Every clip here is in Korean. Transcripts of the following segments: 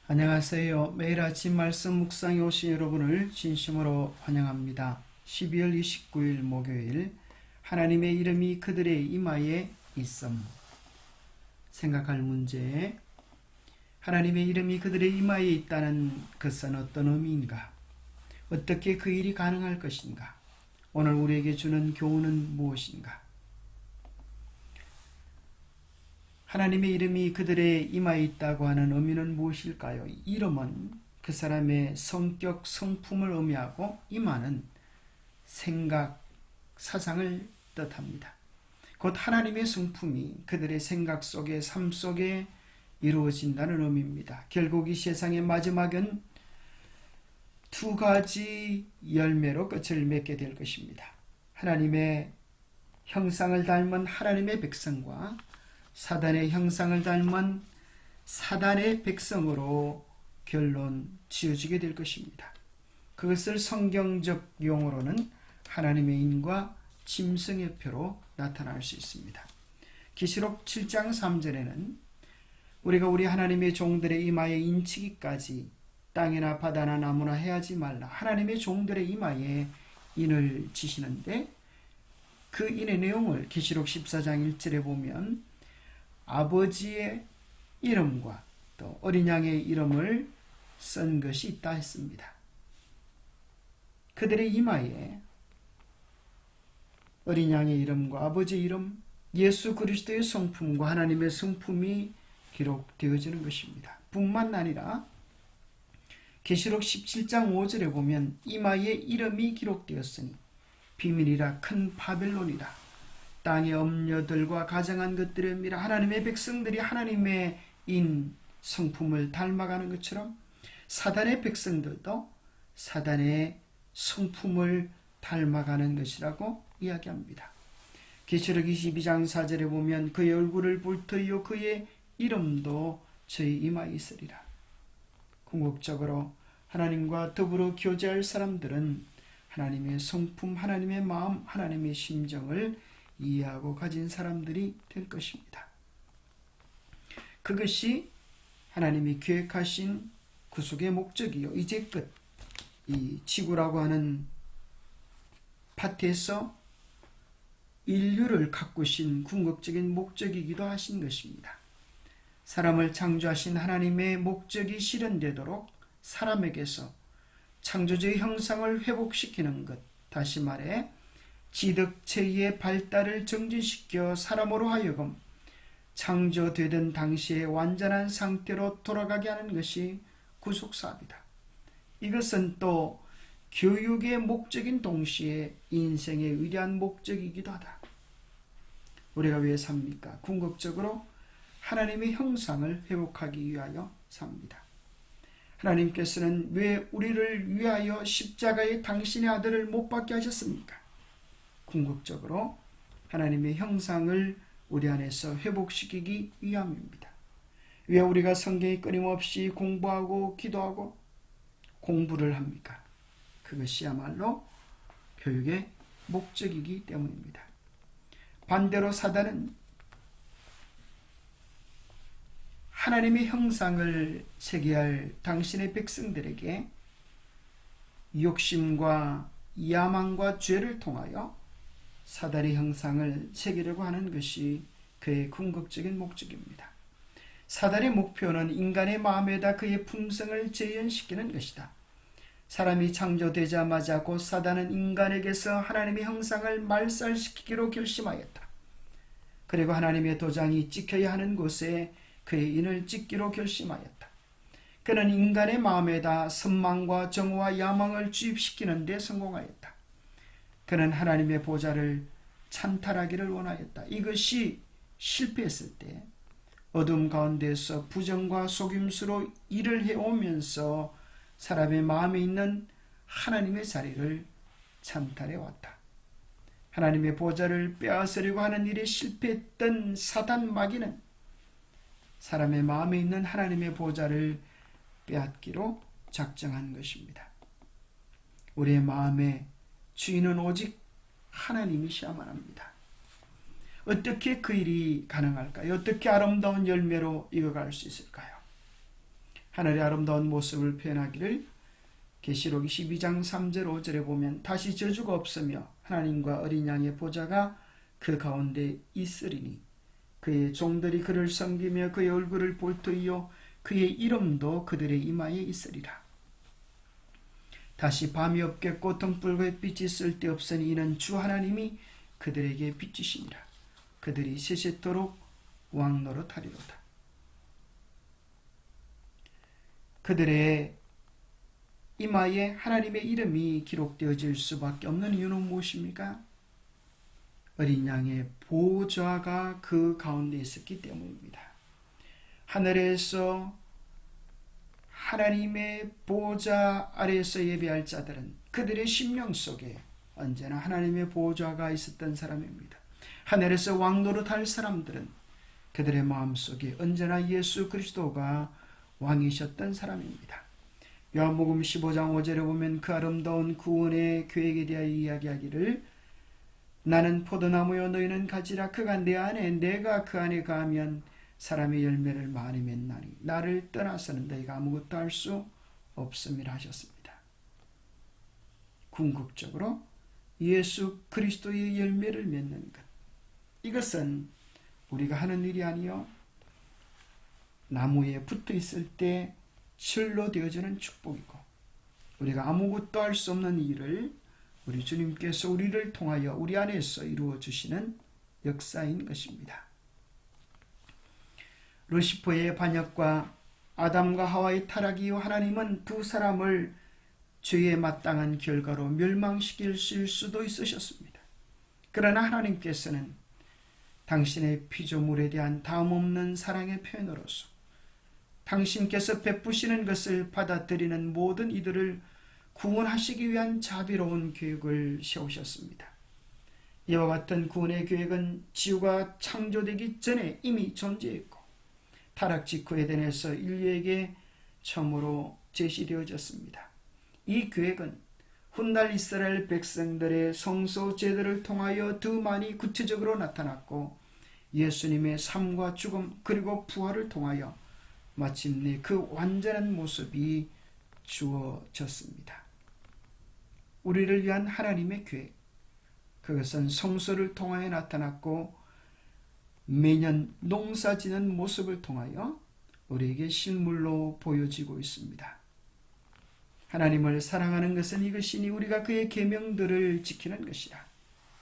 안녕하세요. 매일 아침 말씀 묵상에 오신 여러분을 진심으로 환영합니다. 12월 29일 목요일, 하나님의 이름이 그들의 이마에 있음. 생각할 문제, 하나님의 이름이 그들의 이마에 있다는 것은 어떤 의미인가? 어떻게 그 일이 가능할 것인가? 오늘 우리에게 주는 교훈은 무엇인가? 하나님의 이름이 그들의 이마에 있다고 하는 의미는 무엇일까요? 이름은 그 사람의 성격, 성품을 의미하고 이마는 생각, 사상을 뜻합니다. 곧 하나님의 성품이 그들의 생각 속에, 삶 속에 이루어진다는 의미입니다. 결국 이 세상의 마지막은 두 가지 열매로 끝을 맺게 될 것입니다. 하나님의 형상을 닮은 하나님의 백성과 사단의 형상을 닮은 사단의 백성으로 결론 지어지게 될 것입니다. 그것을 성경적 용어로는 하나님의 인과 짐승의 표로 나타날 수 있습니다. 계시록 7장 3절에는 우리가 우리 하나님의 종들의 이마에 인치기까지 땅이나 바다나 나무나 해하지 말라. 하나님의 종들의 이마에 인을 지시는데 그 인의 내용을 계시록 14장 1절에 보면 아버지의 이름과 또 어린 양의 이름을 쓴 것이 있다 했습니다. 그들의 이마에 어린 양의 이름과 아버지의 이름, 예수 그리스도의 성품과 하나님의 성품이 기록되어지는 것입니다. 뿐만 아니라 계시록 17장 5절에 보면 이마에 이름이 기록되었으니 비밀이라 큰 바벨론이라 땅의 엄녀들과 가정한 것들의 미라. 하나님의 백성들이 하나님의 인 성품을 닮아가는 것처럼 사단의 백성들도 사단의 성품을 닮아가는 것이라고 이야기합니다. 계시록 22장 4절에 보면 그의 얼굴을 볼 터이요 그의 이름도 저희 이마에 있으리라. 궁극적으로 하나님과 더불어 교제할 사람들은 하나님의 성품, 하나님의 마음, 하나님의 심정을 이해하고 가진 사람들이 될 것입니다. 그것이 하나님이 계획하신 구속의 목적이요. 이제껏 이 지구라고 하는 파트에서 인류를 가꾸신 궁극적인 목적이기도 하신 것입니다. 사람을 창조하신 하나님의 목적이 실현되도록 사람에게서 창조주의 형상을 회복시키는 것, 다시 말해 지덕체의 발달을 정진시켜 사람으로 하여금 창조되던 당시의 완전한 상태로 돌아가게 하는 것이 구속사업이다. 이것은 또 교육의 목적인 동시에 인생의 위대한 목적이기도 하다. 우리가 왜 삽니까? 궁극적으로 하나님의 형상을 회복하기 위하여 삽니다. 하나님께서는 왜 우리를 위하여 십자가에 당신의 아들을 못 박게 하셨습니까? 궁극적으로 하나님의 형상을 우리 안에서 회복시키기 위함입니다. 왜 우리가 성경에 끊임없이 공부하고 기도하고 공부를 합니까? 그것이야말로 교육의 목적이기 때문입니다. 반대로 사단은 하나님의 형상을 새겨야 할 당신의 백성들에게 욕심과 야망과 죄를 통하여 사단의 형상을 새기려고 하는 것이 그의 궁극적인 목적입니다. 사단의 목표는 인간의 마음에다 그의 품성을 재현시키는 것이다. 사람이 창조되자마자 곧 사단은 인간에게서 하나님의 형상을 말살시키기로 결심하였다. 그리고 하나님의 도장이 찍혀야 하는 곳에 그의 인을 찍기로 결심하였다. 그는 인간의 마음에다 선망과 정오와 야망을 주입시키는 데 성공하였다. 그는 하나님의 보좌를 찬탈하기를 원하였다. 이것이 실패했을 때 어둠 가운데서 부정과 속임수로 일을 해오면서 사람의 마음에 있는 하나님의 자리를 찬탈해왔다. 하나님의 보좌를 빼앗으려고 하는 일에 실패했던 사단 마귀는 사람의 마음에 있는 하나님의 보좌를 빼앗기로 작정한 것입니다. 우리의 마음의 주인은 오직 하나님이셔야만 합니다. 어떻게 그 일이 가능할까요? 어떻게 아름다운 열매로 이어갈 수 있을까요? 하늘의 아름다운 모습을 표현하기를 계시록 22장 3절 5절에 보면 다시 저주가 없으며 하나님과 어린 양의 보좌가 그 가운데 있으리니 그의 종들이 그를 섬기며 그의 얼굴을 볼 터이요 그의 이름도 그들의 이마에 있으리라. 다시 밤이 없겠고 등불과 햇빛이 쓸데없으니 이는 주 하나님이 그들에게 비치시니라. 그들이 세세토록 왕노릇하리로다. 그들의 이마에 하나님의 이름이 기록되어질 수밖에 없는 이유는 무엇입니까? 어린 양의 보좌가 그 가운데 있었기 때문입니다. 하늘에서 하나님의 보좌 아래에서 예배할 자들은 그들의 심령 속에 언제나 하나님의 보좌가 있었던 사람입니다. 하늘에서 왕노릇할 사람들은 그들의 마음속에 언제나 예수 그리스도가 왕이셨던 사람입니다. 요한복음 15장 5절에 보면 그 아름다운 구원의 계획에 대하여 이야기하기를 나는 포도나무요 너희는 가지라. 그가 내 안에 내가 그 안에 가면 사람의 열매를 많이 맺나니 나를 떠나서는 너희가 아무것도 할 수 없음이라 하셨습니다. 궁극적으로 예수 그리스도의 열매를 맺는 것, 이것은 우리가 하는 일이 아니요 나무에 붙어 있을 때 실로 되어지는 축복이고 우리가 아무것도 할 수 없는 일을 우리 주님께서 우리를 통하여 우리 안에서 이루어 주시는 역사인 것입니다. 루시퍼의 반역과 아담과 하와의 타락이요 하나님은 두 사람을 죄에 마땅한 결과로 멸망시킬 수도 있으셨습니다. 그러나 하나님께서는 당신의 피조물에 대한 다음없는 사랑의 표현으로서 당신께서 베푸시는 것을 받아들이는 모든 이들을 구원하시기 위한 자비로운 계획을 세우셨습니다. 이와 같은 구원의 계획은 지구가 창조되기 전에 이미 존재했고 타락 직후 에덴에서 인류에게 처음으로 제시되어졌습니다. 이 계획은 훗날 이스라엘 백성들의 성소 제도를 통하여 더 많이 구체적으로 나타났고 예수님의 삶과 죽음 그리고 부활을 통하여 마침내 그 완전한 모습이 주어졌습니다. 우리를 위한 하나님의 계획, 그것은 성소를 통하여 나타났고 매년 농사 지는 모습을 통하여 우리에게 실물로 보여지고 있습니다. 하나님을 사랑하는 것은 이것이니 우리가 그의 계명들을 지키는 것이라.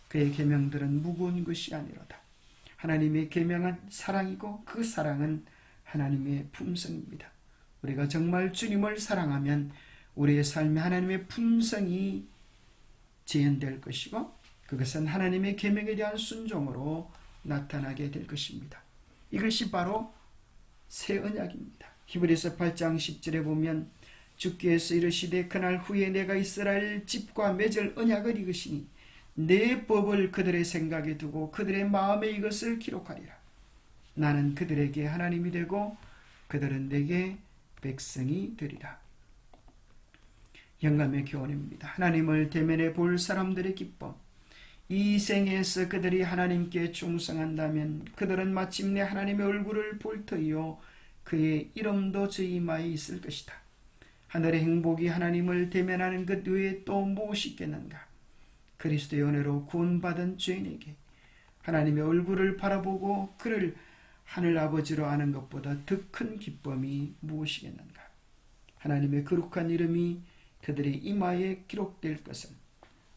그의 계명들은 무거운 것이 아니로다. 하나님의 계명은 사랑이고 그 사랑은 하나님의 품성입니다. 우리가 정말 주님을 사랑하면 우리의 삶에 하나님의 품성이 재현될 것이고 그것은 하나님의 계명에 대한 순종으로 나타나게 될 것입니다. 이것이 바로 새 언약입니다. 히브리서 8장 10절에 보면 주께서 이르시되 그날 후에 내가 이스라엘 집과 맺을 언약을 이것이니 내 법을 그들의 생각에 두고 그들의 마음에 이것을 기록하리라. 나는 그들에게 하나님이 되고 그들은 내게 백성이 되리라. 영감의 교훈입니다. 하나님을 대면해 볼 사람들의 기쁨. 이 생에서 그들이 하나님께 충성한다면 그들은 마침내 하나님의 얼굴을 볼 터이요 그의 이름도 저 이마에 있을 것이다. 하늘의 행복이 하나님을 대면하는 것 외에 또 무엇이 있겠는가? 그리스도의 은혜로 구원받은 죄인에게 하나님의 얼굴을 바라보고 그를 하늘아버지로 아는 것보다 더 큰 기쁨이 무엇이겠는가? 하나님의 거룩한 이름이 그들의 이마에 기록될 것은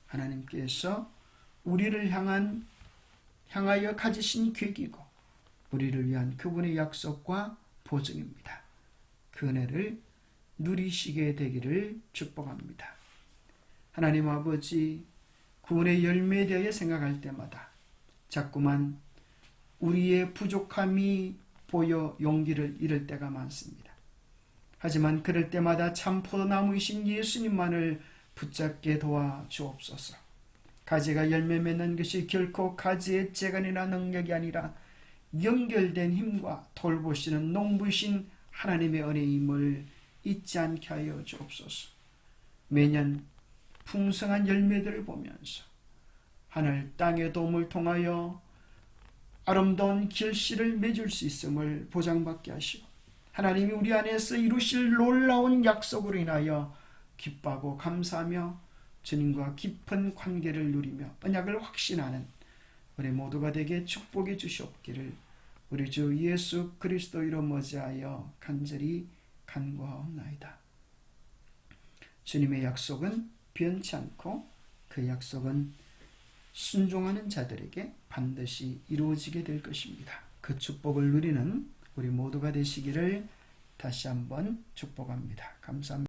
하나님께서 우리를 향하여 가지신 계획이고 우리를 위한 그분의 약속과 보증입니다. 그 은혜를 누리시게 되기를 축복합니다. 하나님 아버지, 구원의 열매에 대하여 생각할 때마다 자꾸만 우리의 부족함이 보여 용기를 잃을 때가 많습니다. 하지만 그럴 때마다 참 포도나무이신 예수님만을 붙잡게 도와주옵소서. 가지가 열매 맺는 것이 결코 가지의 재간이나 능력이 아니라 연결된 힘과 돌보시는 농부이신 하나님의 은혜임을 잊지 않게 하여 주옵소서. 매년 풍성한 열매들을 보면서 하늘 땅의 도움을 통하여 아름다운 결실을 맺을 수 있음을 보장받게 하시고 하나님이 우리 안에서 이루실 놀라운 약속으로 인하여 기뻐하고 감사하며 주님과 깊은 관계를 누리며 언약을 확신하는 우리 모두가 되게 축복해 주시옵기를 우리 주 예수 그리스도 이름 머지하여 간절히 간구하옵나이다. 주님의 약속은 변치 않고 그 약속은 순종하는 자들에게 반드시 이루어지게 될 것입니다. 그 축복을 누리는 우리 모두가 되시기를 다시 한번 축복합니다. 감사합니다.